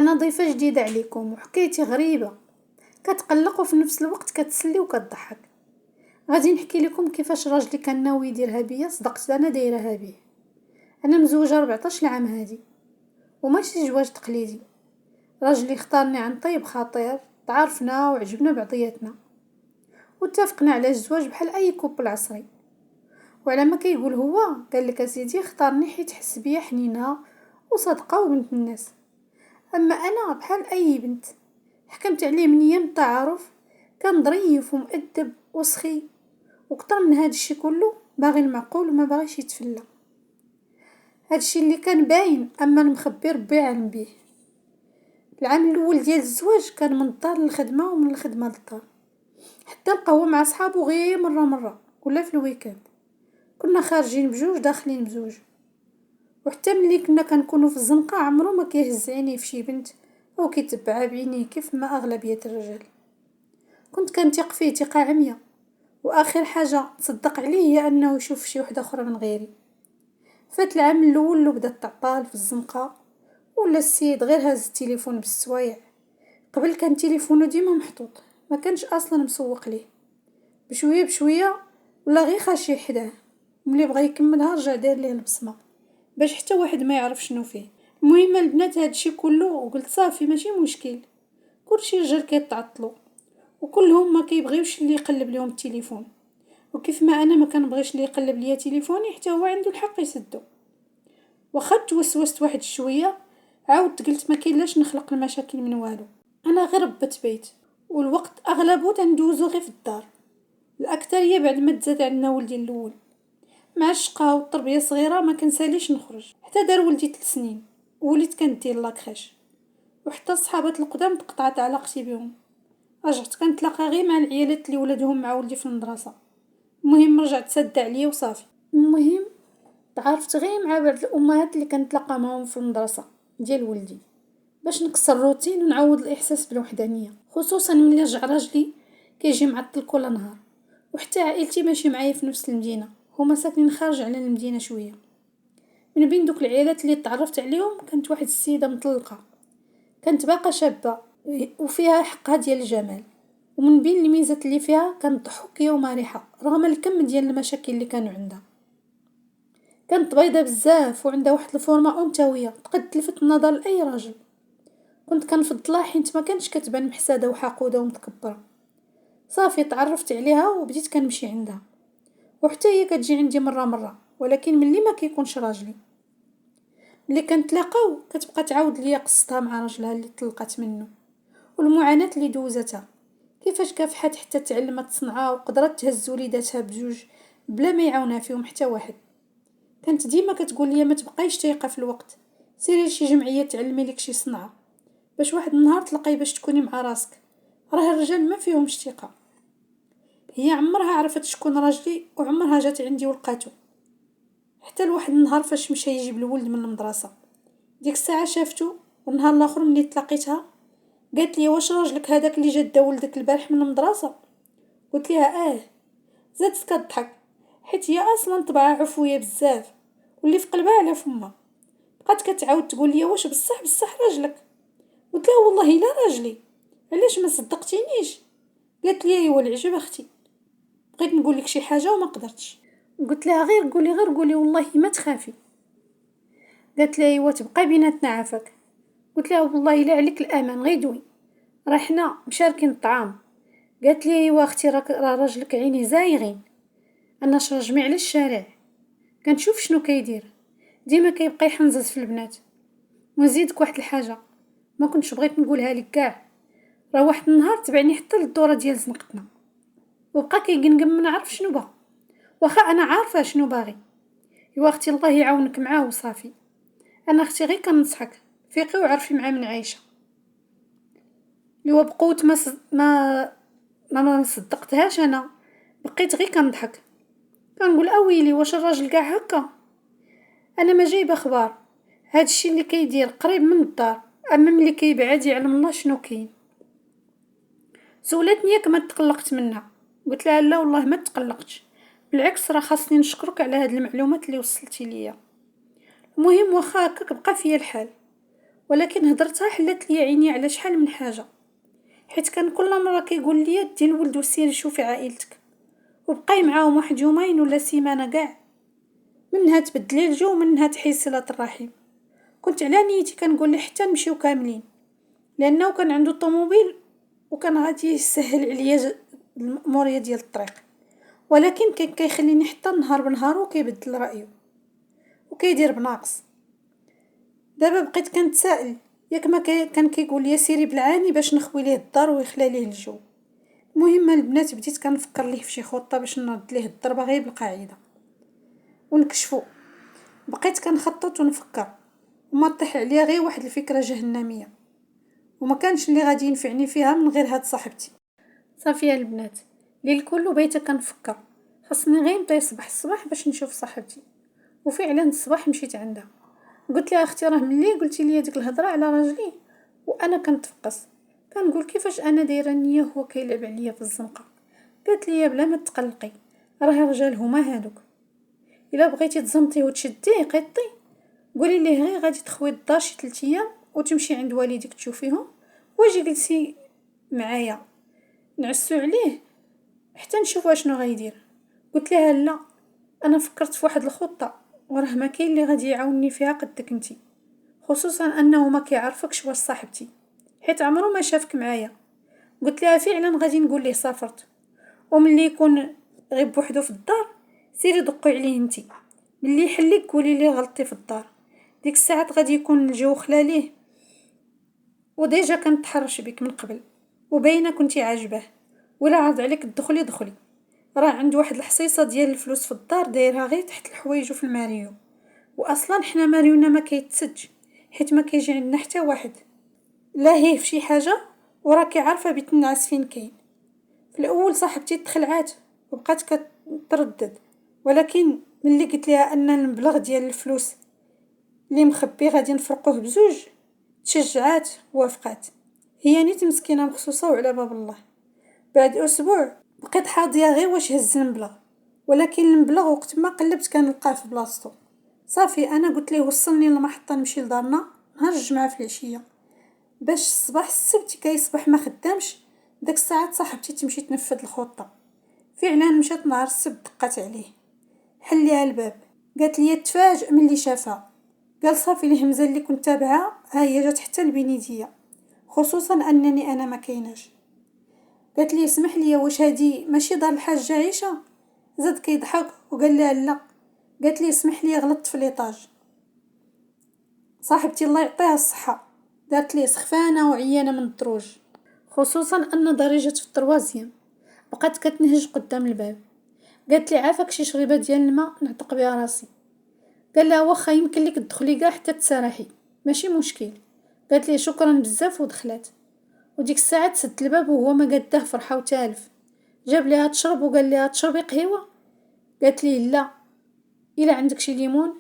أنا ضيفة جديدة عليكم وحكايتي غريبة، كتقلق وفي نفس الوقت كتسلي وكتضحك. غادي نحكي لكم كيفاش راجلي كان ناوي يديرها بيا، صدقت انا دايرها بيه. انا مزوجه 14 عام هادي وماشي زواج تقليدي. راجلي اختارني عن طيب خاطر، تعرفنا وعجبنا بعضياتنا واتفقنا على الزواج بحال اي كوبل عصري. وعلى ما كيقول هو، قال لك اسيدي اختارني حيت حس بيا حنينه وصادقه وبنت الناس. اما انا بحال اي بنت، حكمت عليه من ايام التعارف، كان ظريف ومؤدب وسخي، وكتر من هاد الشي كله باغي المعقول وما باغيش يتفلى. هاد الشي اللي كان باين، اما المخبي ربي عالم بيه. العام الاول ديال الزواج كان من الدار للخدمه ومن الخدمه للدار، حتى القهوه مع صحابو غير مره ولا في الويكاند. كنا خارجين بجوج داخلين بزوج، وحتى ملي كنا كنكونوا في الزنقه عمرو ما كيهز عينيه في شي بنت او كيتبعها بعينيه كيف ما اغلبيه الرجال. كنت كنثق فيه ثقه عمياء، واخر حاجه تصدق عليه هي انه يشوف شي وحده اخرى من غيري. فات العام الاول وبدا التعطال في الزنقه، ولا السيد غير هز التليفون بالسوايع. قبل كان تليفونه ديما محطوط، ما كانش اصلا مسوق ليه. بشويه ولا غير خاشي حداه، ملي بغى يكملها رجع دار ليه البصمه باش حتى واحد ما يعرف شنو فيه. المهم البنات هادشي كله، وقلت صافي ماشي مشكل، كلشي رجال كيتعطلوا وكلهم ما كيبغيوش اللي يقلب لهم التليفون، وكيف ما انا ما كنبغيش اللي يقلب ليا تليفوني حتى هو عنده الحق يسدو. واخا توسوست واحد شويه، عاودت قلت ما كاينلاش نخلق المشاكل من والو. انا غير ربت بيت، والوقت اغلبه تندوزو غير في الدار، الاكثريه بعد ما تزاد عندنا ولدي الاول. مع الشقه والتربيه صغيره ما كنساليش نخرج، حتى دار ولدي 3 سنين وليت كندير لاكريش، وحتى الصحابات القدام تقطعت علاقتي بهم. رجعت كنتلاقى غير مع العيالات اللي ولادهم مع ولدي في المدرسه. المهم رجعت سد عليا وصافي. المهم تعرفت غير مع بعض الامهات اللي كنتلاقى معهم في المدرسه ديال ولدي، باش نكسر الروتين ونعوض الاحساس بالوحدانيه، خصوصا ملي رجع راجلي كيجي معطل كل نهار. وحتى عائلتي ماشي معايا في نفس المدينه، هما ساكنين خارج على المدينه شويه. من بين دوك العائلات اللي تعرفت عليهم كانت واحد السيده مطلقه، كانت باقا شابه وفيها حقها ديال الجمال. ومن بين الميزات اللي فيها كانت ضحوكيه ومرحه رغم الكم ديال المشاكل اللي كانوا عندها. كانت بيضه بزاف وعندها واحد الفورمه انثويه تقد تلفت النظر لاي راجل. كنت كنفضلها حيت ما كانش كتبان محساده وحقوده ومتكبره. صافي تعرفت عليها وبديت كنمشي عندها، وحتى هي كتجي عندي مره ولكن ملي ما كيكونش راجلي. ملي كنتلاقاو كتبقى تعاود ليا قصتها مع راجلها اللي طلقت منه، والمعاناه اللي دوزتها، كيفاش كافحت حتى تعلمت تصنعها وقدرت تهز وليداتها بجوج بلا ما يعاونها فيهم حتى واحد. كانت ديما كتقول لي ما تبقايش تايقه في الوقت، سيري لشي جمعيه تعلمي لك شي صنعه باش واحد النهار تلقاي باش تكوني مع راسك. راه الرجال ما فيهمش ثقه. هي عمرها عرفت شكون راجلي وعمرها جات عندي ولقاتو، حتى لواحد النهار فاش مشى يجيب الولد من المدرسه. ديك الساعه شافتو، والنهار الاخر ملي تلاقيتها قالت لي واش راجلك هذاك اللي جا دا ولدك البارح من المدرسه؟ قلت لها زادت كتضحك حيت هي اصلا طبعها عفويه بزاف واللي في قلبها على فمها. بقات كتعاود تقول لي واش بصح راجلك؟ قلت لها والله لا راجلي، علاش ما صدقتينيش؟ قالت لي ايوا العجب اختي، بغيت نقول لك شي حاجه وما قدرتش. قلت لها غير قولي والله ما تخافي. قالت لي ايوا تبقى بيناتنا عافاك. قلت لها والله لا عليك الامان غير دوي، راه حنا مشاركين الطعام. قالت لي ايوا اختي راه راجلك عيني زايغين، انا شرجمي على الشارع كنشوف شنو كيدير، ديما كيبقى يحنزز في البنات. ونزيدك واحد الحاجه ما كنتش بغيت نقولها لك كاع، راه واحد النهار تبعني حتى للدوره ديال زنقتنا وبقى كيقنقم ما نعرف شنو بغا، واخا انا عارفه شنو باغي. ايوا اختي الله يعاونك معاه وصافي. انا اختي غير كنصحك فيقي وعرفي معاه من عايشه. ايوا بقوت ما صدقتهاش، انا بقيت غير كنضحك كنقول اويلي واش الراجل كاع هكا. انا ما جايبه اخبار، هادشي اللي كيدير قريب من الدار، اما ملي كيبعد يعلم الله شنو كاين. سولتني ياك ما تقلقت منها؟ قلت لها لا والله ما تقلقتش، بالعكس راه خاصني نشكرك على هاد المعلومات اللي وصلتي ليا. المهم واخا هكاك بقى فيا الحال، ولكن هضرتها حلت لي عيني على شحال من حاجه، حيت كان كل مره كيقول لي دي الولد سيري شوفي عائلتك، وبقاي معاهم واحد يومين ولا سيمانه كاع، منها تبدلي الجو منها تحيي صله الرحم. كنت على نيتي كنقول لي حتى نمشيو كاملين، لانه كان عنده طوموبيل وكان غادي يسهل عليا الاموريه ديال الطريق، ولكن كان كيخليني حتى نهار بنهار وكيبدل رايه وكيدير بناقص. دابا بقيت كنتسائل، ياك ما كان كيقول لي سيري بالعاني باش نخوي ليه الدار ويخلى ليه الجو. المهم البنات بديت كنفكر ليه في شي خطه باش نرد ليه الضربه غير بالقاعده ونكشفو. بقيت كنخطط ونفكر وما طيح عليا غير واحد الفكره جهنميه، وما كانش اللي غادي ينفعني فيها من غير هاد صاحبتي. صافي البنات، ليل كله بيته كنفكر خاصني غير نطي صباح الصباح باش نشوف صاحبتي. وفعلا الصباح مشيت عندها، قلت لها اختي راه ملي قلتي لي ديك الهضره على راجلي وانا كنتفقس، كنقول كيفاش انا دايره نيه هو كيلعب عليا في الزنقه. قالت لي بلا ما تقلقي، راه الرجال هما هادوك، الا بغيتي تزمطي وتشديه قطي قولي ليه غير غادي تخوي الدار شي 3 ايام وتمشي عند والديك تشوفيهم، واجي جلسي معايا نعسو عليه حتى نشوفوا شنو غيدير. قلت لها لا، انا فكرت في واحد الخطه وراه ما كاين اللي غادي يعاونني فيها قدك انتي، خصوصا انه ما كيعرفكش واش صاحبتي حيت عمره ما شافك معايا. قلت لها فعلا غادي نقول ليه سافرت، وملي يكون غير بوحدو في الدار سيري دقي عليه انتي، ملي يحلك قولي ليه غلطتي في الدار، ديك الساعات غادي يكون الجو خلاليه وديجا كنتحرش بك من قبل وباينه كنتي عاجباه، ولا عرض عليك تدخلي دخلي، راه عنده واحد الحصيصه ديال الفلوس في الدار دايرها غير تحت الحوايج وفي الماريو، واصلا حنا ماريونا ما كيتسدش حيت ما كيجي عندنا حتى واحد لا هي في شي حاجه وراكي عارفه بيت الناس فين كاين. في الاول صاحبتي تخلعات وبقات كتردد، ولكن ملي قلت لها ان المبلغ ديال الفلوس اللي مخبي غادي نفرقوه بزوج تشجعات ووافقات. هي نيت مسكينه مخصوصه وعلى باب الله. بعد اسبوع بقيت حاضيه غير واش هز المبلغ، ولكن المبلغ وقت ما قلبت كنلقاه في بلاصتو. صافي انا قلت ليه وصلني للمحطه نمشي لدارنا نهار الجمعه في العشيه باش الصباح السبت كيصبح ما خدامش، داك الساعات صاحبتي تمشي تنفذ الخطه. فعلا مشات نهار السبت دقات عليه، حل ليها الباب، قالت لي تفاجئ من اللي شافها. قال صافي الهمزه اللي كنت تابعها ها هي جات حتى لبينيديا، خصوصا انني انا ما كايناش. قالت لي اسمح لي واش هادي ماشي دار الحاجه عيشه؟ زاد كيضحك وقال لها لا. قالت لي اسمح لي غلطت في ليطاج. صاحبتي الله يعطيها الصحه دارت لي سخفانه وعيانه من الدروج، خصوصا ان ضريجه في التروازيام بقات كتنهج قدام الباب. قالت لي عافاك شي شريبه ديال الماء نعتق بها راسي. قال لها واخا يمكن لك تدخلي كاع حتى تسرحي ماشي مشكل. قالت لي شكرا بزاف ودخلت، وديك الساعه سد الباب وهو ما قداه فرحه وتالف. جاب ليها تشرب وقال لها تشربي قهوه؟ قالت لي لا، الا عندك شي ليمون؟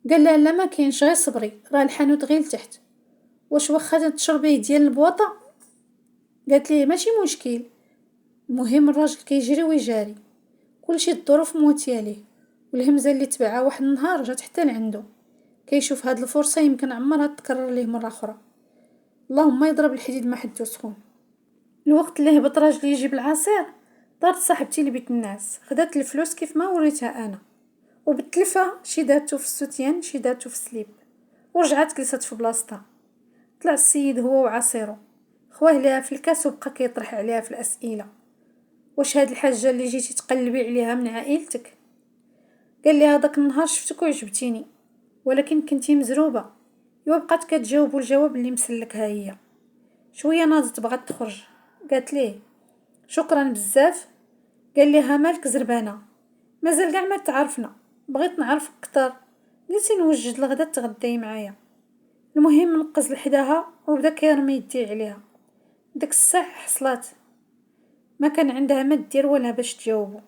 قال لها لا ما كاينش غير صبري راه الحانوت غير لتحت. واش واخا تشربيه ديال البواطه؟ قالت لي ماشي مشكل، المهم الراجل كيجري ويجاري كلشي الظروف مواتيه ليه، والهمزه اللي تبعها واحد النهار جات حتى لعندو كيشوف هاد الفرصه يمكن عمرها تكرر ليه مره اخرى. اللهم يضرب الحديد ما حد سخون. الوقت اللي هبط راجل يجيب العصير دارت صاحبتي لبيت الناس، خدات الفلوس كيف ما وريتها انا وبتلفها، شي داتو في السوتيان شي داتو في السليب، ورجعت جلست في بلاصتها. طلع السيد هو وعصيرو خواه ليها في الكاس وبقى كيطرح عليها في الاسئله، واش هاد الحاجه اللي جيتي تقلبي عليها من عائلتك؟ قال لي هذاك النهار شفتك وعجبتيني ولكن كنتي مزروبه. يوا بقات كتجاوبوا الجواب اللي مسلكها هي. شويه ناضت بغات تخرج، قالت ليه شكرا بزاف. قال لها مالك زربانه؟ مازال كاع ما تعرفنا، بغيت نعرفك اكثر، قلتي نوجد لغدا تغداي معايا. المهم نقز لحداها وبدا كيرمي يديه عليها. داك الساعه حصلات ما كان عندها ما دير ولا باش تجاوبو.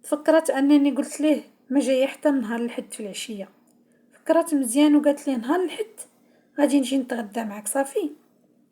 فكرت انني قلت ليه ما جايه حتى نهار الحد في العشيه. فكرت مزيان وقالت ليه نهار الحد غادي نجي نتغدى معك صافي.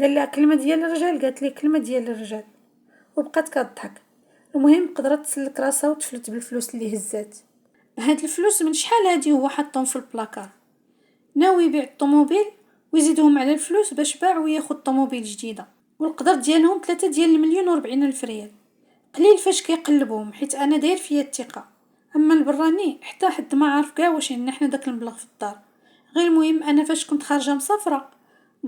قال لها كلمه ديال الرجال؟ قالت ليه كلمه ديال الرجال، وبقات كتضحك. المهم قدرت تسلك راسها وتفلت بالفلوس اللي هزات. هاد الفلوس من شحال هادي هو حطهم في البلاكار، ناوي يبيع الطوموبيل ويزيدهم على الفلوس باش باع وياخد طوموبيل جديده، والقدر ديالهم 3 ديال المليون و40 الف ريال. قليل فاش كيقلبوهم، حيت انا داير فيا الثقه. اما البراني حتى حد ما عارف كاع واش عندنا حنا داك المبلغ في الدار. غير المهم انا فاش كنت خارجه مسافره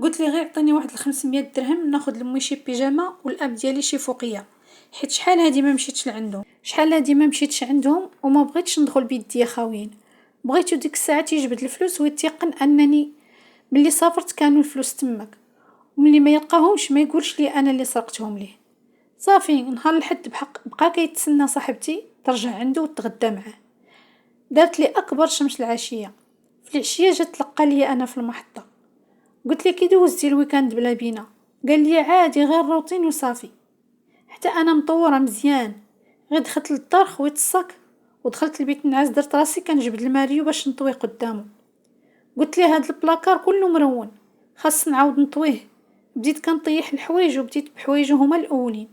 قلت لي غير عطيني واحد 500 درهم ناخذ لمي شي بيجامه والاب ديالي شي فوقيه، حيت شحال هادي ما مشيتش لعندهم، شحال هادي ما مشيتش عندهم وما بغيتش ندخل بيديا خاويين. بغيتو ديك الساعه تيجبد الفلوس ويتيقن انني ملي سافرت كانوا الفلوس تماك، وملي ما يلقاهمش ما يقولش لي انا اللي سرقتهم ليه. صافي نهار الحد بحق بقى كيتسنى صاحبتي ترجع عنده وتغدى معاه. دارت لي اكبر شمس العشيه. في العشيه جات تلقى لي انا في المحطه. قلت لي كي دوزتي الويكاند بلا بينا؟ قال لي عادي غير روتين وصافي. حتى انا مطوره مزيان، غير دخلت للدار خويت الصاك ودخلت البيت نعس، درت راسي كنجبد الماريو باش نطوي قدامه. قلت لي هاد البلاكار كله مرون، خاص نعاود نطويه. بديت كنطيح الحوايج وبديت بحوايجه هما الاولين.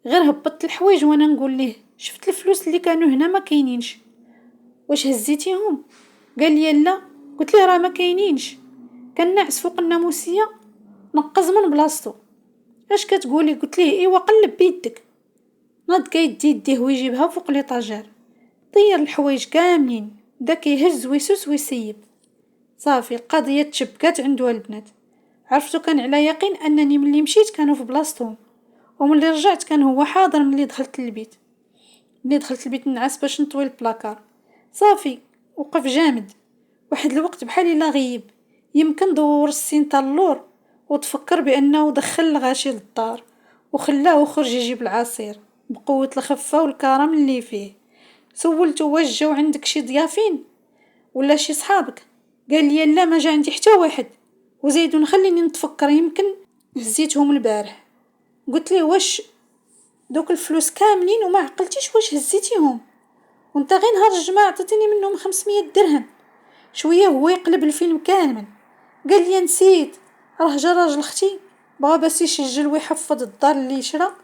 غير هبطت الحوايج وانا نقول ليه شفت الفلوس اللي كانوا هنا ما كاينينش، واش هزيتيهم؟ قال لي لا. قلت له راه ما كاينينش، كان ناعس فوق الناموسيه نقز من بلاصتو. اش كتقولي؟ قلت ليه ايوا قلب بيدك. ناض كيدي يديه ويجيبها فوق ليطاجير، طير الحوايج كاملين، بدا كيهز ويسوس ويسيب. صافي القضيه تشبكات عنده البنات. عرفتو كان على يقين انني ملي مشيت كانوا في بلاصتهم، وملي رجعت كان هو حاضر. ملي دخلت البيت نعس باش نطوي البلاكار. صافي وقف جامد واحد الوقت بحال الا غيب، يمكن دور السين تاع اللور وتفكر بانه دخل الغاشي للدار وخلاه وخرج يجيب العصير بقوه الخفه والكرم اللي فيه. سولته واش جاو عندك شي ضيافين ولا شي صحابك؟ قال لي لا ما جا عندي حتى واحد، وزيدوا نخليني نتفكر يمكن هزيتهم البارح. قلت ليه واش دوك الفلوس كاملين وما عقلتيش واش هزيتيهم؟ وانت غير نهار الجمعة عطيتيني منهم 500 درهم. شويه هو يقلب الفيلم كامل. قال لي نسيت، راه جا راجل اختي بغا باش يسجل ويحفظ الدار اللي شرا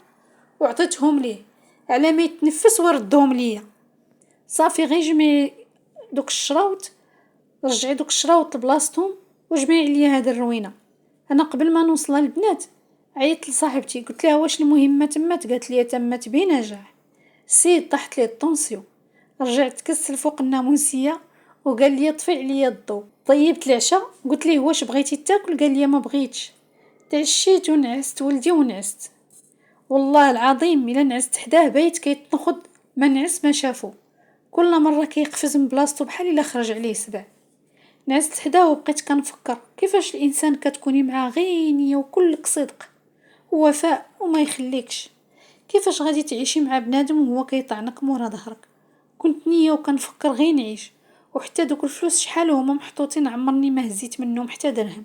وعطيتهم ليه على ما يتنفس وردهم ليا. صافي غير جمعي دوك الشراوط، رجعي دوك الشراوط لبلاصتهم وجمعي عليا هاد الروينه. انا قبل ما نوصل للبنات عيطت لصاحبتي قلت لها واش المهمه تمت؟ قالت لي تمت بنجاح. السيد طاحت لي الطونسيون، رجعت تكسل فوق الناموسيه وقال لي طفي عليا الضو. طيبت العشاء قلت ليه واش بغيتي تاكل؟ قال لي ما بغيتش. تعشيت ونعست ولدي ونعست. والله العظيم الا نعست حداه بيت كيتنخض، ما نعس ما شافو. كل مره كيقفز من بلاصتو بحال الا خرج عليه سبع. نعست حداه وبقيت كنفكر كيفاش الانسان كتكوني معاه غينيه وكلك صدق ووفاء وما يخليكش، كيفاش غادي تعيشي مع بنادم وهو كيطعنك مورا ظهرك. كنت نيه وكنفكر غير نعيش، وحتى دوك الفلوس شحال هما محطوطين عمرني ما هزيت منهم حتى درهم.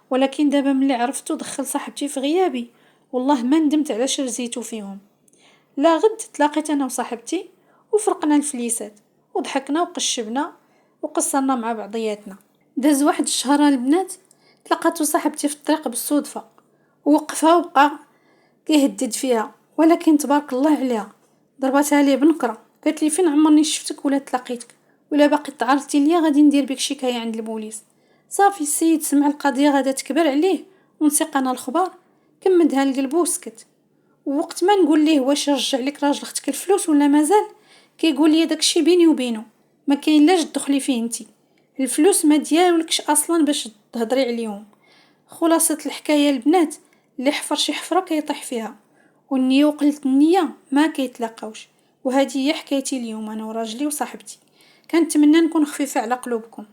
ولكن دابا ملي عرفتو دخل صاحبتي في غيابي والله ما ندمت علاش رزيتو فيهم. لا غد تلاقيت انا وصاحبتي وفرقنا الفليسات وضحكنا وقشبنا وقصرنا مع بعضياتنا. داز واحد الشهر البنات تلقاتو صاحبتي في الطريق بالصدفه، ووقفها وبقى كيهدد فيها، ولكن تبارك الله عليها ضربتها ليه بنكره. قالت لي فين عمرني شفتك ولا تلاقيتك، ولا باقي تعرضتي ليا غادي ندير بك شكايه عند البوليس. صافي السيد سمع القضيه غادا تكبر عليه ونسيق انا الخبار، كمدها القلب وسكت. ووقت ما نقول ليه واش رجع لك راجل اختك الفلوس ولا مازال، كيقول لي داكشي بيني وبينه ما كاين لاش تدخلي فيه انتي، الفلوس ما ديالكش اصلا باش تهضري عليهم. خلاصه الحكايه البنات اللي حفر شي حفره كيطيح فيها، والنيه وقلت النيه ما كيتلاقاوش. وهذه هي حكايتي اليوم انا وراجلي وصاحبتي. كنتمنى نكون خفيفه على قلوبكم.